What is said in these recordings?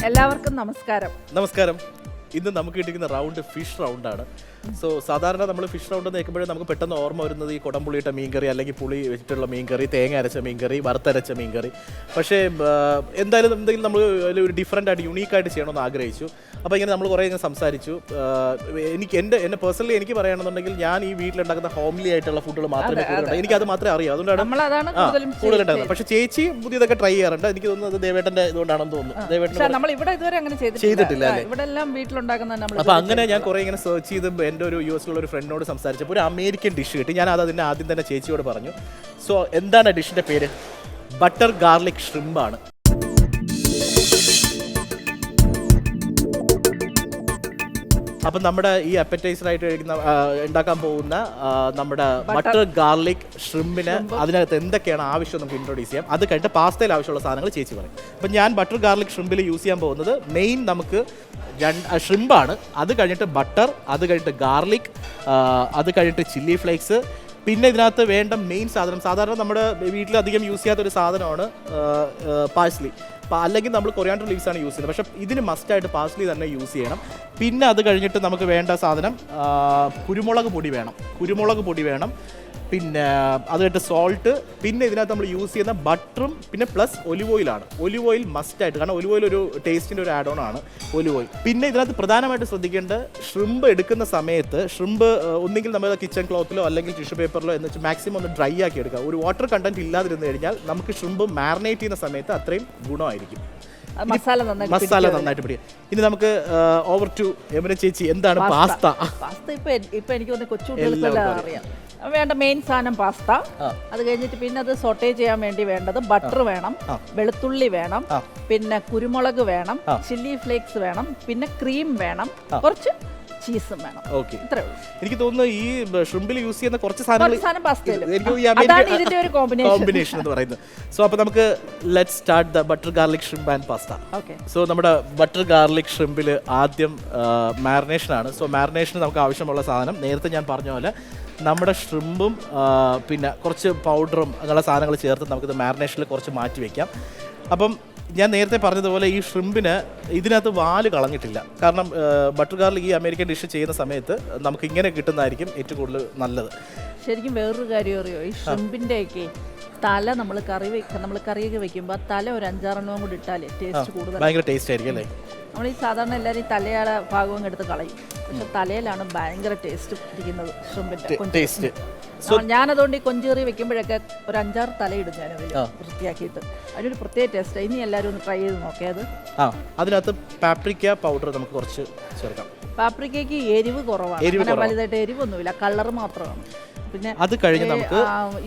എല്ലാവർക്കും നമസ്കാരം. നമസ്കാരം. ഇന്ന് നമുക്ക് കിട്ടിയിരിക്കുന്ന റൗണ്ട് ഫിഷ് റൗണ്ടാണ്. സോ സാധാരണ നമ്മൾ ഫിഷ് റൗണ്ട് എന്ന് കേൾക്കുമ്പോഴേ നമുക്ക് പെട്ടെന്ന് ഓർമ്മ വരുന്നത് ഈ കുടംപുളിയിട്ട മീൻകറി, അല്ലെങ്കിൽ പുളി വെച്ചിട്ടുള്ള മീൻകറി, തേങ്ങ അരച്ച മീൻകറി, വറുത്തരച്ച മീൻകറി. പക്ഷേ എന്തായാലും എന്തെങ്കിലും നമ്മൾ ഒരു ഡിഫറൻ്റ് ആയിട്ട് യുണീക്കായിട്ട് ചെയ്യണമെന്ന് ആഗ്രഹിച്ചു. അപ്പോൾ ഇങ്ങനെ നമ്മൾ കുറേ ഇങ്ങനെ സംസാരിച്ചു. എന്നെ പേഴ്സണലി എനിക്ക് പറയുകയാണെന്നുണ്ടെങ്കിൽ ഞാൻ ഈ വീട്ടിലുണ്ടാക്കുന്ന ഹോംലി ആയിട്ടുള്ള ഫുഡുകൾ മാത്രമേ കൂടുതലുണ്ട്. എനിക്കത് മാത്രമേ അറിയാം. അതുകൊണ്ടാണ് കൂടുതലുണ്ടാകുന്നത്. പക്ഷേ ചേച്ചി പുതിയതൊക്കെ ട്രൈ ചെയ്യാറുണ്ട്. എനിക്ക് തോന്നുന്നത് ദേവേട്ടൻ്റെ ഇതുകൊണ്ടാണെന്ന് തോന്നുന്നു. ദേവേട്ടൻ ചെയ്തിട്ടില്ല. അപ്പോൾ അങ്ങനെ ഞാൻ കുറേ ഇങ്ങനെ സെർച്ച് ചെയ്ത് എൻ്റെ ഒരു US-ലുള്ള ഒരു ഫ്രണ്ടിനോട് സംസാരിച്ചപ്പോൾ ഒരു അമേരിക്കൻ ഡിഷ് കിട്ടി. ഞാൻ അതിൻ്റെ ആദ്യം തന്നെ ചേച്ചിയോട് പറഞ്ഞു. സോ എന്താണ് ഡിഷിൻ്റെ പേര്? ബട്ടർ ഗാർലിക് ഷ്രിമ്പാണ്. അപ്പം നമ്മുടെ ഈ അപ്പറ്റൈസറായിട്ട് ഉണ്ടാക്കാൻ പോകുന്ന നമ്മുടെ ബട്ടർ ഗാർലിക് ഷ്രിമ്പിന് അതിനകത്ത് എന്തൊക്കെയാണ് ആവശ്യം നമുക്ക് ഇൻട്രൊഡ്യൂസ് ചെയ്യാം. അത് കഴിഞ്ഞിട്ട് പാസ്തയിൽ ആവശ്യമുള്ള സാധനങ്ങൾ ചേച്ചി പറയും. അപ്പം ഞാൻ ബട്ടർ ഗാർലിക് ഷ്രിമ്പിൽ യൂസ് ചെയ്യാൻ പോകുന്നത് മെയിൻ നമുക്ക് ഷ്രിമ്പാണ്. അത് കഴിഞ്ഞിട്ട് ബട്ടർ, അത് കഴിഞ്ഞിട്ട് ഗാർലിക്, അത് കഴിഞ്ഞിട്ട് ചില്ലി ഫ്ലേക്സ്. പിന്നെ ഇതിനകത്ത് വേണ്ട മെയിൻ സാധനം, സാധാരണ നമ്മുടെ വീട്ടിലധികം യൂസ് ചെയ്യാത്തൊരു സാധനമാണ് പാഴ്സ്ലി. അല്ലെങ്കിൽ നമ്മൾ കൊറിയാണ്ടർ ലീവ്സാണ് യൂസ് ചെയ്യുന്നത്. പക്ഷേ ഇതിന് മസ്റ്റായിട്ട് പാഴ്സ്ലി തന്നെ യൂസ് ചെയ്യണം. പിന്നെ അത് കഴിഞ്ഞിട്ട് നമുക്ക് വേണ്ട സാധനം കുരുമുളക് പൊടി വേണം. പിന്നെ അത് കഴിഞ്ഞിട്ട് സോൾട്ട്. പിന്നെ ഇതിനകത്ത് നമ്മൾ യൂസ് ചെയ്യുന്ന ബട്ടറും പിന്നെ പ്ലസ് ഒലിവ് ഓയിലാണ്. ഒലിവ് ഓയിൽ മസ്റ്റായിട്ട്, കാരണം ഒലിവ് ഓയിൽ ഒരു ടേസ്റ്റിൻ്റെ ഒരു ആഡ് ഓൺ ആണ് ഒലിവ് ഓയിൽ. പിന്നെ ഇതിനകത്ത് പ്രധാനമായിട്ട് ശ്രദ്ധിക്കേണ്ട, ഷ്രിമ്പ് എടുക്കുന്ന സമയത്ത് ഷ്രിമ്പ് ഒന്നുകിൽ നമ്മൾ കിച്ചൺ ക്ലോത്തിലോ അല്ലെങ്കിൽ ടിഷ്യൂ പേപ്പറിലോ എന്ന് വെച്ചാൽ മാക്സിമം ഒന്ന് ഡ്രൈ ആക്കി എടുക്കുക. ഒരു വാട്ടർ കണ്ടന്റ് ഇല്ലാതിരുന്നു കഴിഞ്ഞാൽ നമുക്ക് ഷ്രിമ്പ് മാരിനേറ്റ് ചെയ്യുന്ന സമയത്ത് അത്രയും ഗുണമായിരിക്കും. മസാല നന്നായിട്ട് പിടിക്കും. ഇനി നമുക്ക് ഓവർ ടു യമുന ചേച്ചി, എന്താണ് പാസ്ത? ഇപ്പൊ എനിക്ക് തോന്നുന്നു കൊച്ചുകുട്ടികൾക്കെല്ലാം അറിയാം. വേണ്ട മെയിൻ സാധനം പാസ്ത. അത് കഴിഞ്ഞിട്ട് പിന്നെ അത് സോട്ടേ ചെയ്യാൻ വേണ്ടി വേണ്ടത് ബട്ടർ വേണം, വെളുത്തുള്ളി വേണം, പിന്നെ കുരുമുളക് വേണം, ചില്ലി ഫ്ലേക്സ് വേണം, പിന്നെ ക്രീം വേണം, കുറച്ച് ചീസും വേണം. ഇത്രേ ഉള്ളൂ. എനിക്ക് തോന്നുന്നു ഈ ഷ്രിമ്പിൽ യൂസ് ചെയ്യുന്ന കുറച്ച് കോമ്പിനേഷൻ എന്ന് പറയുന്നത്. സോ അപ്പോൾ നമുക്ക് let's start the butter garlic shrimp and pasta. So നമ്മുടെ ബട്ടർ ഗാർലിക് ഷ്രിമ്പിൽ ആദ്യം മാരിനേഷനാണ്. സോ മാരിനേഷന് നമുക്ക് ആവശ്യമുള്ള സാധനം നേരത്തെ ഞാൻ പറഞ്ഞ പോലെ നമ്മുടെ ഷ്രിമ്പും പിന്നെ കുറച്ച് പൗഡറും അങ്ങനെയുള്ള സാധനങ്ങൾ ചേർത്ത് നമുക്കിത് മാരിനേഷനിൽ കുറച്ച് മാറ്റി വയ്ക്കാം. അപ്പം ഞാൻ നേരത്തെ പറഞ്ഞതുപോലെ ഈ ഷ്രിമ്പിന് ഇതിനകത്ത് വാല് കളഞ്ഞിട്ടില്ല. കാരണം ബട്ടർ ഗാർലിക് ഈ അമേരിക്കൻ ഡിഷ് ചെയ്യുന്ന സമയത്ത് നമുക്ക് ഇങ്ങനെ കിട്ടുന്നതായിരിക്കും ഏറ്റവും കൂടുതൽ നല്ലത്. ശരിക്കും വേറൊരു കാര്യം അറിയോ, ഈ ഷ്രിമ്പിൻ്റെയൊക്കെ തല നമ്മൾ കറിയൊക്കെ വെക്കുമ്പോൾ തല ഒരു 5-6 കൂടി ഇട്ടാലേ ടേസ്റ്റ് കൂടുതൽ, ഭയങ്കര ടേസ്റ്റ് ആയിരിക്കും അല്ലേ. നമ്മൾ ഈ സാധാരണ എല്ലാവരും ഈ തലയുടെ ഭാഗവും എടുത്ത് കളയും. പക്ഷെ തലയിലാണ് ഭയങ്കര ടേസ്റ്റ് ഇരിക്കുന്നത് ഷ്രിമ്പിൻ്റെ ടേസ്റ്റ്. ഞാനതുകൊണ്ട് ഈ കൊഞ്ചേറി വെക്കുമ്പോഴൊക്കെ ഒരു 5-6 തലയിടും ഞാനതിൽ വൃത്തിയാക്കിയിട്ട്. അതിനൊരു പ്രത്യേക ടേസ്റ്റ്. ഇനി എല്ലാവരും ഒന്ന് ട്രൈ ചെയ്ത് നോക്കിയത്. അതിനകത്ത് പാപ്രിക്ക പൗഡർ നമുക്ക് കുറച്ച് ചേർക്കാം. പാപ്രിക്കയ്ക്ക് എരിവ് കുറവാണ്, വലുതായിട്ട് എരിവൊന്നുമില്ല, കളർ മാത്രമാണ്. പിന്നെ അത് കഴിഞ്ഞ് നമുക്ക്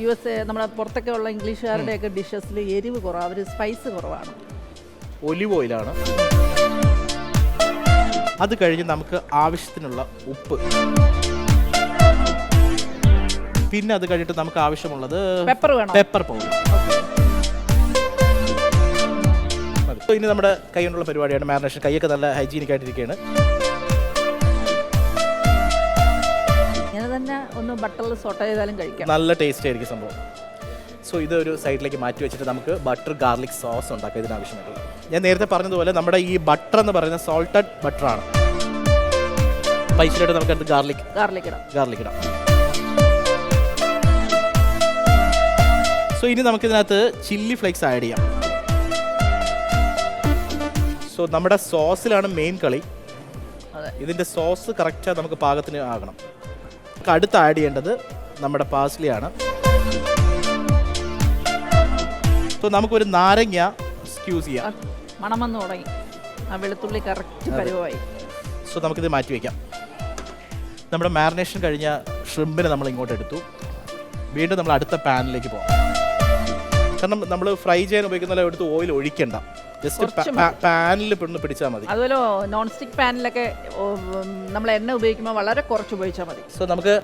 USA നമ്മുടെ പുറത്തൊക്കെ ഉള്ള ഇംഗ്ലീഷുകാരുടെയൊക്കെ ഡിഷസിൽ എരിവ് കുറവാണ്, അവർ സ്പൈസ് കുറവാണ്. ഒലിവ് ഓയിലാണ്. അത് കഴിഞ്ഞ് നമുക്ക് ആവശ്യത്തിനുള്ള ഉപ്പ്. പിന്നെ അത് കഴിഞ്ഞിട്ട് നമുക്ക് ആവശ്യമുള്ളത് പെപ്പർ പൗഡർ. ഇനി നമ്മുടെ കൈ കൊണ്ടുള്ള പരിപാടിയാണ് മാരിനേഷൻ. കൈയൊക്കെ നല്ല ഹൈജീനിക് ആയിട്ടിരിക്കുകയാണ്. ഇങ്ങനെ തന്നെ ഒന്ന് ബട്ടറിൽ സോട്ട് ചെയ്താലും കഴിക്കാം, നല്ല ടേസ്റ്റ് ആയിരിക്കും സംഭവം. സോ ഇതൊരു സൈഡിലേക്ക് മാറ്റി വെച്ചിട്ട് നമുക്ക് ബട്ടർ ഗാർലിക് സോസ് ഉണ്ടാക്കാം ഇതിനാവശ്യമായിട്ടുള്ളത്. ഞാൻ നേരത്തെ പറഞ്ഞതുപോലെ നമ്മുടെ ഈ ബട്ടർ എന്ന് പറയുന്നത് സോൾട്ടഡ് ബട്ടറാണ്. പൈസയിലായിട്ട് നമുക്ക് അടുത്ത് ഗാർലിക് ഇടാം. സോ ഇനി നമുക്കിതിനകത്ത് ചില്ലി ഫ്ലേക്സ് ആഡ് ചെയ്യാം. സോ നമ്മുടെ സോസിലാണ് മെയിൻ കളി. ഇതിൻ്റെ സോസ് കറക്റ്റാണ് നമുക്ക് പാകത്തിന് ആകണം. അടുത്ത് ആഡ് ചെയ്യേണ്ടത് നമ്മുടെ പാസ്ലിയാണ്. സോ നമുക്കൊരു നാരങ്ങ സ്ക്യൂസ് ചെയ്യാം. മണം വന്ന് തുടങ്ങി, വെളുത്തുള്ളി കറക്റ്റ് പരുവമായി. സോ നമുക്കിത് മാറ്റി വയ്ക്കാം. നമ്മുടെ മാരിനേഷൻ കഴിഞ്ഞ ഷ്രിമ്പിനെ നമ്മൾ ഇങ്ങോട്ട് എടുത്തു. വീണ്ടും നമ്മൾ അടുത്ത പാനിലേക്ക് പോകാം. കാരണം നമ്മൾ ഫ്രൈ ചെയ്യാൻ ഉപയോഗിക്കുന്ന എടുത്ത് ഓയിൽ ഒഴിക്കണ്ട, ജസ്റ്റ് പാനിൽ പിടിച്ചാൽ മതി. അതുപോലെ നോൺ സ്റ്റിക്ക് പാനിലൊക്കെ നമ്മൾ എണ്ണ ഉപയോഗിക്കുമ്പോൾ വളരെ കുറച്ച് ഉപയോഗിച്ചാൽ മതി. സോ നമുക്ക്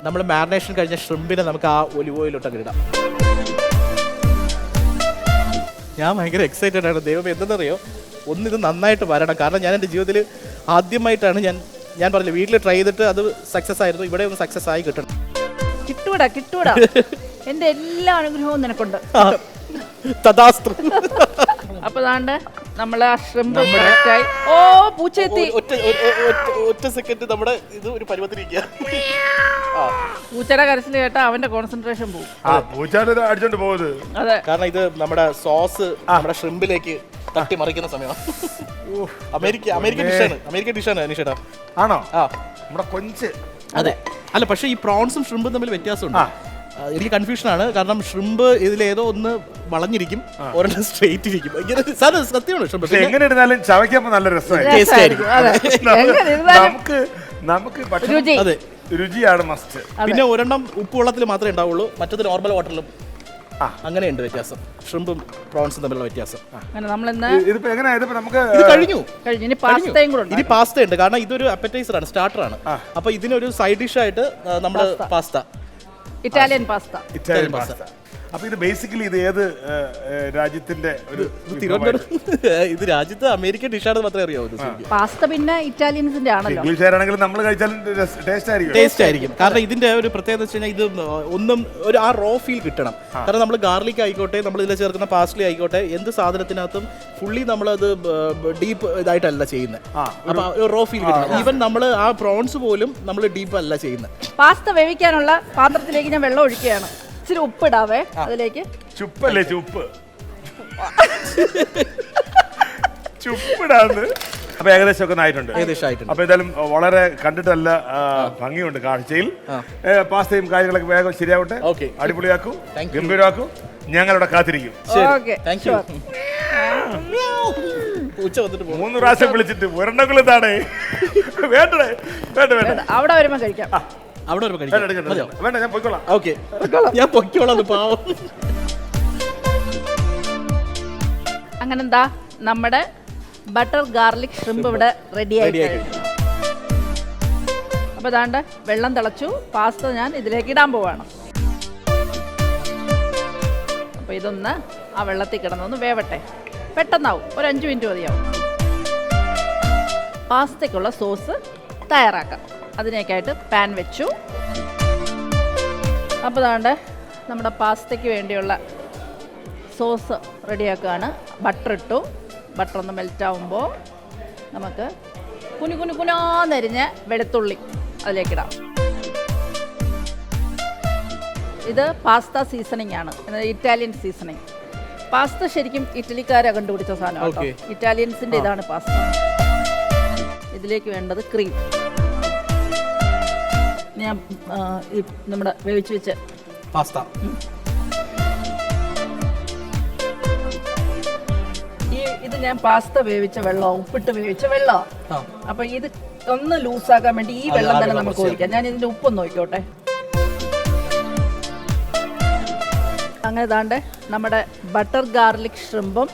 നമ്മൾ മാരിനേഷൻ കഴിഞ്ഞ ഷ്രിമ്പിനെ നമുക്ക് ആ ഒലിവ് ഓയിലിട്ടൊക്കെ ഇടാം. ഞാൻ ഭയങ്കര എക്സൈറ്റഡ് ആണ്. ദൈവം എന്തെന്നറിയോ, ഒന്നിത് നന്നായിട്ട് വരണം. കാരണം ഞാൻ എൻ്റെ ജീവിതത്തിൽ ആദ്യമായിട്ടാണ് ഞാൻ പറഞ്ഞില്ല, വീട്ടിൽ ട്രൈ ചെയ്തിട്ട് അത് സക്സസ് ആയിരുന്നു. ഇവിടെ ഒന്ന് സക്സസ് ആയി കിട്ടണം. കിട്ടൂടാ എൻ്റെ എല്ലാ അനുഗ്രഹവും നിനക്കുണ്ട്. തഥാസ്തു. അപ്പോൾ നമ്മള് ആ ഷ്രിമ്പ് കറക്റ്റായി. ഓ പൂച്ചെത്തി. ഒറ്റ സെക്കൻഡ് നമ്മുടെ ഇത് ഒരു പരുവത്തിരിക്കുക. പൂച്ചയുടെ കരച്ചിൽ കേട്ടാ അവന്റെ കോൺസെൻട്രേഷൻ പോകും. അടിച്ചോണ്ട് പോകുന്നത്. അതെ, കാരണം ഇത് നമ്മുടെ സോസ് നമ്മുടെ ഷ്രിമ്പിലേക്ക് തട്ടി മറിക്കുന്ന സമയമാണ്. അമേരിക്കൻ ഡിഷാണ് അനീഷേട്ടാ. ആണോ? നമ്മുടെ കൊഞ്ച്. അതെ. അല്ല, പക്ഷേ ഈ പ്രോൺസും ഷ്രിമ്പും തമ്മിൽ വ്യത്യാസമുണ്ട്. എനിക്ക് കൺഫ്യൂഷനാണ്. കാരണം ഷ്രിമ്പ് ഇതിലേതോ ഒന്ന് വളഞ്ഞിരിക്കും, ഒരെണ്ണം സ്ട്രെയിറ്റ് ഇരിക്കും. സത്യമാണ്. ഷ്രിമ്പ് എങ്ങനെ ഇരുന്നാലും ചവയ്ക്കുമ്പോ നല്ല രസമായിരിക്കും. നമുക്ക് അതെ, രുചിയാണ് മസ്റ്റ്. പിന്നെ ഒരെണ്ണം ഉപ്പ് വെള്ളത്തിൽ മാത്രമേ ഉണ്ടാവുള്ളൂ, മറ്റത് നോർമൽ വാട്ടറിലും. അങ്ങനെയുണ്ട് വ്യത്യാസം, ഷ്രിമ്പും പ്രോൺസും തമ്മിലുള്ള വ്യത്യാസം. ഇത് കഴിഞ്ഞു. ഇനി പാസ്ത ഉണ്ട്. കാരണം ഇതൊരു അപ്പറ്റൈസർ ആണ്, സ്റ്റാർട്ടർ ആണ്. അപ്പൊ ഇതിനൊരു സൈഡ് ഡിഷ് ആയിട്ട് നമ്മൾ പാസ്ത, ഇറ്റാലിയൻ പാസ്ത. അപ്പൊ ഇത് ബേസിക്കലി ഇത് ഏത് രാജ്യത്തിന്റെ ഒരു ഇത് രാജ്യത്ത് അമേരിക്കൻ ഡിഷാണെന്ന് മാത്രമേ അറിയാവൂ. പാസ്ത പിന്നെ ഇറ്റാലിയൻസിന്റെ ആണല്ലോ. ഇംഗ്ലീഷുകാരാണെങ്കിൽ നമ്മൾ കഴിച്ചാലും ടേസ്റ്റ് ആയിരിക്കും. കാരണം ഇതിന്റെ ഒരു പ്രത്യേകത വെച്ച് കഴിഞ്ഞാൽ ഇത് ഒന്നും ഒരു ആ റോ ഫീൽ കിട്ടണം. കാരണം നമ്മൾ ഗാർലിക് ആയിക്കോട്ടെ, നമ്മൾ ഇതിൽ ചേർക്കുന്ന പാസ്ലി ആയിക്കോട്ടെ, എന്ത് സാധനത്തിനകത്തും ഫുള്ളി നമ്മളത് ഡീപ്പ് ഇതായിട്ടല്ല ചെയ്യുന്നത്. അപ്പൊ റോ ഫീൽ കിട്ടണം. ഈവൻ നമ്മൾ ആ പ്രോൺസ് പോലും നമ്മൾ ഡീപ്പ് അല്ല ചെയ്യുന്നത്. പാസ്ത വേവിക്കാനുള്ള പാത്രത്തിലേക്ക് ഞാൻ വെള്ളം ഒഴിക്കുകയാണ്. ഇച്ചിരി ഉപ്പിടാവേ അതിലേക്ക്. ചുപ്പല്ലേ? ചുപ്പിടാന്ന്. അപ്പൊ ഏകദേശം ഒക്കെ ആയിട്ടുണ്ട്. അപ്പൊ എന്തായാലും വളരെ കണ്ടിട്ടല്ല ഭംഗിയുണ്ട് കാഴ്ചയിൽ. പാസ്തയും കാര്യങ്ങളൊക്കെ വേഗം ശരിയാവട്ടെ, അടിപൊളിയാക്കൂ, ഗംഭീരമാക്കൂ. ഞങ്ങളിവിടെ കാത്തിരിക്കും. 3 പ്രാവശ്യം വിളിച്ചിട്ട് ഒരെണ്ണമെങ്കിലും താടേ. വേണ്ടേ? വേണ്ട. അവിടെ വരുമ്പോ കഴിക്കാം. വേണ്ട, ഞാൻ പോയിക്കോളാം. ഓക്കെ, ഞാൻ പൊയ്ക്കോളാം. പാവം. അങ്ങനെന്താ നമ്മുടെ ബട്ടർ ഗാർലിക് ഷ്രിമ്പ് ഇവിടെ റെഡി ആയി കഴിഞ്ഞു. അപ്പൊ ദാണ്ട് വെള്ളം തിളച്ചു. പാസ്ത ഞാൻ ഇതിലേക്ക് ഇടാൻ പോവാണ്. അപ്പൊ ഇതൊന്ന് ആ വെള്ളത്തിൽ കിടന്നൊന്ന് വേവട്ടെ. പെട്ടെന്നാവും, ഒരു 5 മിനിറ്റ് മതിയാവും. പാസ്തയ്ക്കുള്ള സോസ് തയ്യാറാക്കാം. അതിനേക്കായിട്ട് പാൻ വെച്ചു. അപ്പോൾ ദാണ്ട് നമ്മുടെ പാസ്തയ്ക്ക് വേണ്ടിയുള്ള സോസ് റെഡിയാക്കുകയാണ്. ബട്ടർ ഇട്ടു. ബട്ടർ ഒന്ന് മെൽറ്റാവുമ്പോൾ നമുക്ക് കുനുകുനാന്നരിഞ്ഞ വെളുത്തുള്ളി അതിലേക്കിടാം. ഇത് പാസ്ത സീസണിങ് ആണ്, ഇറ്റാലിയൻ സീസണിങ്. പാസ്ത ശരിക്കും ഇറ്റലിക്കാരാണ് കണ്ടുപിടിച്ച സാധനം കേട്ടോ. ഇറ്റാലിയൻസിൻ്റെ ഇതാണ് പാസ്ത. ഇതിലേക്ക് വേണ്ടത് ക്രീം. ഞാൻ നമ്മുടെ വേവിച്ച് വെച്ച പാസ്ത, ഇത് ഞാൻ പാസ്ത വേവിച്ച വെള്ളം, ഉപ്പിട്ട് വേവിച്ച വെള്ളം. അപ്പൊ ഇത് ഒന്ന് ലൂസാക്കാൻ വേണ്ടി ഈ വെള്ളം തന്നെ നമുക്ക് ഒഴിക്കാം. ഞാൻ ഇതിന്റെ ഉപ്പൊന്ന് നോക്കിക്കോട്ടെ. അങ്ങനെ താണ്ട് നമ്മുടെ ബട്ടർ ഗാർലിക് ഷ്രിമ്പും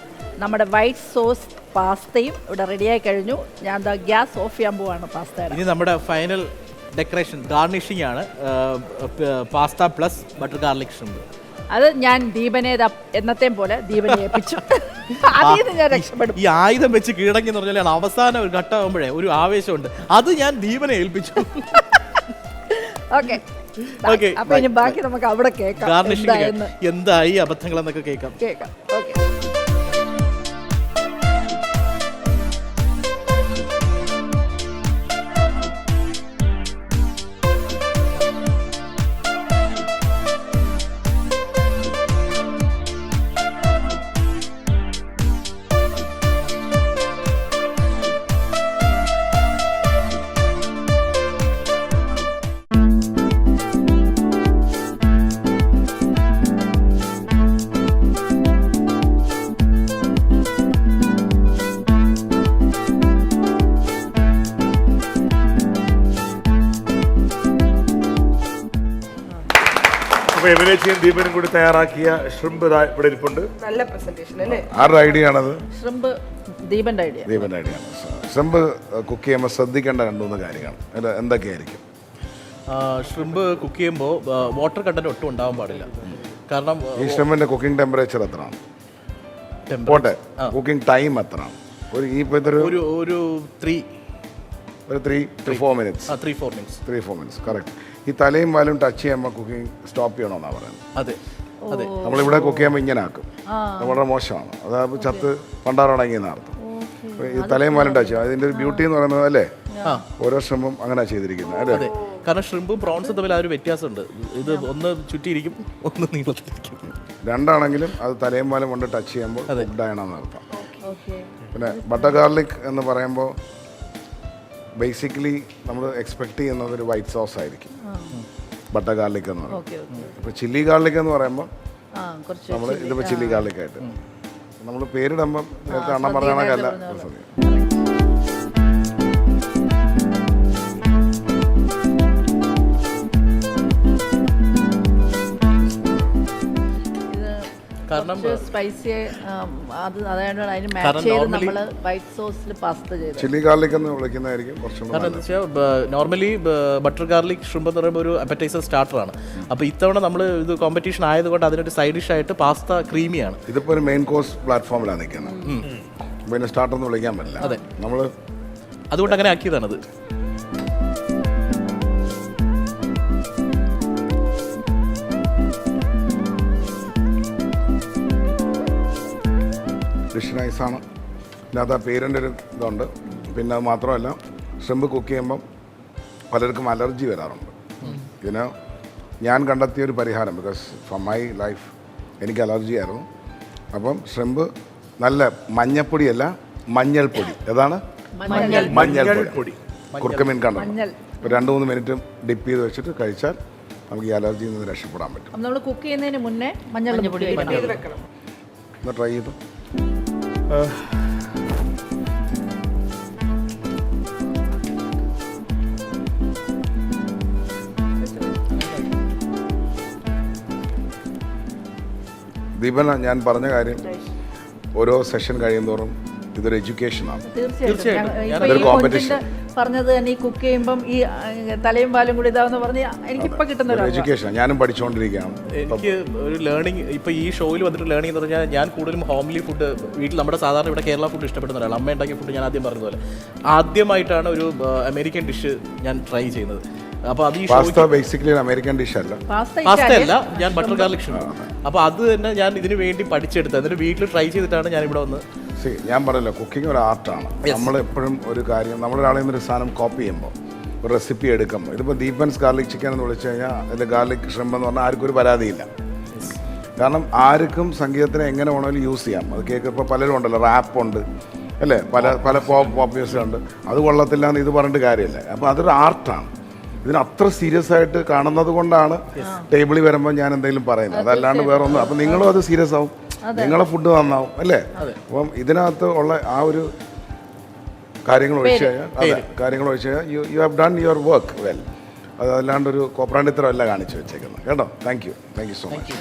നമ്മുടെ വൈറ്റ് സോസ് പാസ്തയും ഇവിടെ റെഡിയായി കഴിഞ്ഞു. ഞാൻ ഗ്യാസ് ഓഫ് ചെയ്യാൻ പോവാണ് പാസ്ത. ഇനി നമ്മുടെ ഫൈനൽ ഡെക്കറേഷൻ ഗാർണിഷിംഗ് ആണ്. Pasta plus butter garlic shrimp. അത് ഞാൻ ദീപനെ എന്നത്തെയും പോലെ ദീപനെ ഏൽപ്പിച്ചു. അതിൽ നിന്ന് ഞാൻ രക്ഷപ്പെടും. ഈ ആയുധം വെച്ച് കീഴടങ്ങി എന്ന് പറഞ്ഞാൽ അവസാനം ഒരു ഘട്ടമാകുമ്പോഴേ ഒരു ആവേശമുണ്ട്. അത് ഞാൻ ദീപനെ ഏൽപ്പിച്ചു. ഓക്കെ, അപ്പൊ ഇനി ബാക്കി നമുക്ക് അവിടെ കേൾക്കാം. ഗാർണിഷിംഗ് എന്തായി അബദ്ധങ്ങൾ എന്നൊക്കെ കേൾക്കാം. ഓക്കെ. എമിനേച്ചിയും ദീപനും കൂടി തയ്യാറാക്കിയ ഷ്രിമ്പ് ഇവിടെ ഇരിപ്പുണ്ട്. നല്ല പ്രസന്റേഷൻ അല്ലേ? ആരുടെ ഐഡിയ ആണത്? ഷ്രിമ്പ് ദീപന്റെ ഐഡിയ. ദീപന്റെ ഐഡിയ ആണ്. ഷ്രിമ്പ് കുക്ക് ചെയ്യുമ്പോൾ ശ്രദ്ധിക്കേണ്ട 2-3 കാര്യങ്ങൾ എന്തൊക്കെയായിരിക്കും? ഷ്രിമ്പ് കുക്ക് ചെയ്യുമ്പോൾ വാട്ടർ കണ്ടന്റ് ഒട്ടും ഉണ്ടാവാൻ പാടില്ല. കാരണം ഈ ഷ്രിമ്പിന്റെ കുക്കിംഗ് ടെമ്പറേച്ചർ എത്രയാണ്? പോട്ടെ, കുക്കിംഗ് ടൈം എത്രയാണ്? ഒരു 3 to 4 minutes. 3-4 minutes. 3-4 minutes, correct. ഈ തലയും വാലും ടച്ച് ചെയ്യുമ്പോൾ കുക്കിംഗ് സ്റ്റോപ്പ് ചെയ്യണമെന്നാണ് പറയുന്നത്. അതെ. നമ്മളിവിടെ കുക്ക് ചെയ്യുമ്പോൾ ഇങ്ങനെ ആക്കും. അത് വളരെ മോശമാണ്. അതായത് ചത്ത് പണ്ടാറടങ്ങിയെന്ന് അർത്ഥം. ഈ തലയും വാലും ടച്ച് അതിന്റെ ഒരു ബ്യൂട്ടി എന്ന് പറയുന്നത് അല്ലേ, ഓരോ ശ്രമം അങ്ങനെ ചെയ്തിരിക്കുന്നത് അല്ലേ. കാരണം ഷ്രിമ്പും പ്രോൺസും തമ്മിൽ ആ ഒരു വ്യത്യാസമുണ്ട്. ഇത് ഒന്ന് ചുറ്റിയിരിക്കും, ഒന്ന് നീളത്തിലിരിക്കും. രണ്ടാണെങ്കിലും അത് തലയും വാലും കൊണ്ട് ടച്ച് ചെയ്യുമ്പോൾ ഫുഡാണെന്ന് അർത്ഥം. പിന്നെ ബട്ടർ ഗാർലിക് എന്ന് പറയുമ്പോൾ ബേസിക്കലി നമ്മൾ എക്സ്പെക്ട് ചെയ്യുന്നത് ഒരു വൈറ്റ് സോസ് ആയിരിക്കും ബട്ടർ ഗാർലിക് എന്ന് പറയുന്നത്. ഇപ്പോൾ ചില്ലി ഗാർലിക് എന്ന് പറയുമ്പോൾ നമ്മൾ ഇതിപ്പോൾ ചില്ലി ഗാർലിക് ആയിട്ട് നമ്മൾ പേരിടുമ്പം നേരത്തെ അണ്ണം പറഞ്ഞാണല്ല. കാരണം സ്പൈസി അതായത് അതിന് മാച്ച് ചെയ്ത് നമ്മൾ വൈറ്റ് സോസിൽ പാസ്ത ചെയ്ത് ചില്ലി ഗാർലിക് എന്ന് വിളിക്കുന്നതായിരിക്കും കുറച്ചുകൂടി. കാരണം എന്താ വെച്ചാൽ നോർമലി ബട്ടർ ഗാർലിക് ഷ്രിമ്പ് എന്ന് പറയുമ്പോൾ ഒരു അപ്പറ്റൈസർ സ്റ്റാർട്ടറാണ്. അപ്പോൾ ഇത്തവണ നമ്മൾ ഇത് കോമ്പറ്റീഷൻ ആയതുകൊണ്ട് അതിനൊരു സൈഡ് ഡിഷായിട്ട് പാസ്ത ക്രീമിയാണ്. ഇതിപ്പോൾ ഒരു മെയിൻ കോഴ്സ് പ്ലാറ്റ്ഫോമിലാണ് നിൽക്കുന്നത്. പിന്നെ സ്റ്റാർട്ടർ എന്ന് വിളിക്കാൻ പറ്റില്ല. അതെ, നമ്മൾ അതുകൊണ്ട് അങ്ങനെ ആക്കിയതാണത്. ഡിഷ് നൈസാണ്. ഇതിനകത്ത് ആ പേരിൻ്റെ ഒരു ഇതുണ്ട്. പിന്നെ അത് മാത്രമല്ല ഷ്രിമ്പ് കുക്ക് ചെയ്യുമ്പം പലർക്കും അലർജി വരാറുണ്ട്. ഇതിന് ഞാൻ കണ്ടെത്തിയൊരു പരിഹാരം, ബിക്കോസ് ഫോർ മൈ ലൈഫ് എനിക്ക് അലർജി ആയിരുന്നു. അപ്പം ഷ്രിമ്പ് നല്ല മഞ്ഞപ്പൊടിയല്ല, മഞ്ഞൾപ്പൊടി. ഏതാണ്? മഞ്ഞൾപ്പൊടി. കുർക്കുമീൻ കണ്ടോ, ഒരു 2-3 മിനിറ്റ് ഡിപ്പ് ചെയ്ത് വെച്ചിട്ട് കഴിച്ചാൽ നമുക്ക് ഈ അലർജിയിൽ നിന്ന് രക്ഷപ്പെടാൻ പറ്റും. നമ്മൾ കുക്ക് ചെയ്യുന്നതിന് മുന്നേ മഞ്ഞൾപ്പൊടി വെക്കണം. ഒന്ന് ട്രൈ ചെയ്തു. ദീപന, ഞാൻ പറഞ്ഞ കാര്യം ഓരോ സെഷൻ കഴിയുന്തോറും ഇതൊരു എഡ്യൂക്കേഷനാണ്. തീർച്ചയായിട്ടും പറഞ്ഞത് തന്നെ ഈ കുക്ക് ചെയ്യുമ്പം ഈ തലയും പാലും കൂടി ഇതാന്ന് പറഞ്ഞ് എനിക്കിപ്പോൾ കിട്ടുന്ന ഒരു എഡ്യൂക്കേഷൻ. ഞാനും പഠിച്ചുകൊണ്ടിരിക്കുകയാണ്. എനിക്ക് ഒരു ലേണിംഗ് ഇപ്പോൾ ഈ ഷോയിൽ വന്നിട്ട് ലേണിംഗ് എന്ന് പറഞ്ഞാൽ ഞാൻ കൂടുതലും ഹോംലി ഫുഡ് വീട്ടിൽ നമ്മുടെ സാധാരണ ഇവിടെ കേരള ഫുഡ് ഇഷ്ടപ്പെടുന്ന ഒരാൾ. അമ്മ ഉണ്ടാക്കിയ ഫുഡ് ഞാൻ ആദ്യം പറഞ്ഞതുപോലെ ആദ്യമായിട്ടാണ് ഒരു അമേരിക്കൻ ഡിഷ് ഞാൻ ട്രൈ ചെയ്യുന്നത്. അപ്പോൾ അത് ഈ പാസ്ത ബേസിക്കലി ഒരു അമേരിക്കൻ ഡിഷ് അല്ല, പാസ്ത അല്ല, ഞാൻ ബട്ടർ ഗാർലിക് ഷ്രിമ്പ്. അപ്പോൾ അത് തന്നെ ഞാൻ ഇതിന് വേണ്ടി പഠിച്ചെടുത്തത്. എന്നിട്ട് വീട്ടിൽ ട്രൈ ചെയ്തിട്ടാണ് ഞാൻ ഇവിടെ വന്ന്. ഞാൻ പറയല്ലോ, കുക്കിംഗ് ഒരു ആർട്ടാണ്. നമ്മൾ എപ്പോഴും ഒരു കാര്യം നമ്മളൊരാളിൽ നിന്നൊരു സാധനം കോപ്പി ചെയ്യുമ്പോൾ, ഒരു റെസിപ്പി എടുക്കുമ്പോൾ, ഇതിപ്പോൾ ദീപൻസ് ഗാർലിക് ചിക്കൻ എന്ന് വിളിച്ചു കഴിഞ്ഞാൽ അതിൽ ഗാർലിക് ഷ്രിമ്പ് എന്ന് പറഞ്ഞാൽ ആർക്കും ഒരു പരാതിയില്ല. കാരണം ആർക്കും സംഗീതത്തിനെ എങ്ങനെ വേണമെങ്കിലും യൂസ് ചെയ്യാം. അത് കേക്ക് ഇപ്പോൾ പലരും ഉണ്ടല്ലോ, റാപ്പുണ്ട് അല്ലേ, പല പോപ്പ് മ്യൂസിക് ഉണ്ട്. അത് കൊള്ളത്തില്ല എന്ന് ഇത് പറഞ്ഞിട്ട് കാര്യമില്ല. അപ്പോൾ അതൊരു ആർട്ടാണ്. ഇതിന് അത്ര സീരിയസ് ആയിട്ട് കാണുന്നത് കൊണ്ടാണ് ടേബിളിൽ വരുമ്പോൾ ഞാൻ എന്തെങ്കിലും പറയുന്നത്. അതല്ലാണ്ട് വേറെ ഒന്നും. അപ്പം നിങ്ങളും അത് സീരിയസ് ആവും, നിങ്ങളെ ഫുഡ് നന്നാവും അല്ലേ. അപ്പം ഇതിനകത്ത് ഉള്ള ആ ഒരു കാര്യങ്ങൾ ഒഴിച്ച് കഴിഞ്ഞാൽ you have done your work well. അതല്ലാണ്ടൊരു കോപ്രാണ്ടിത്തരമല്ല കാണിച്ചു വെച്ചേക്കുന്നത് കേട്ടോ. Thank you so much.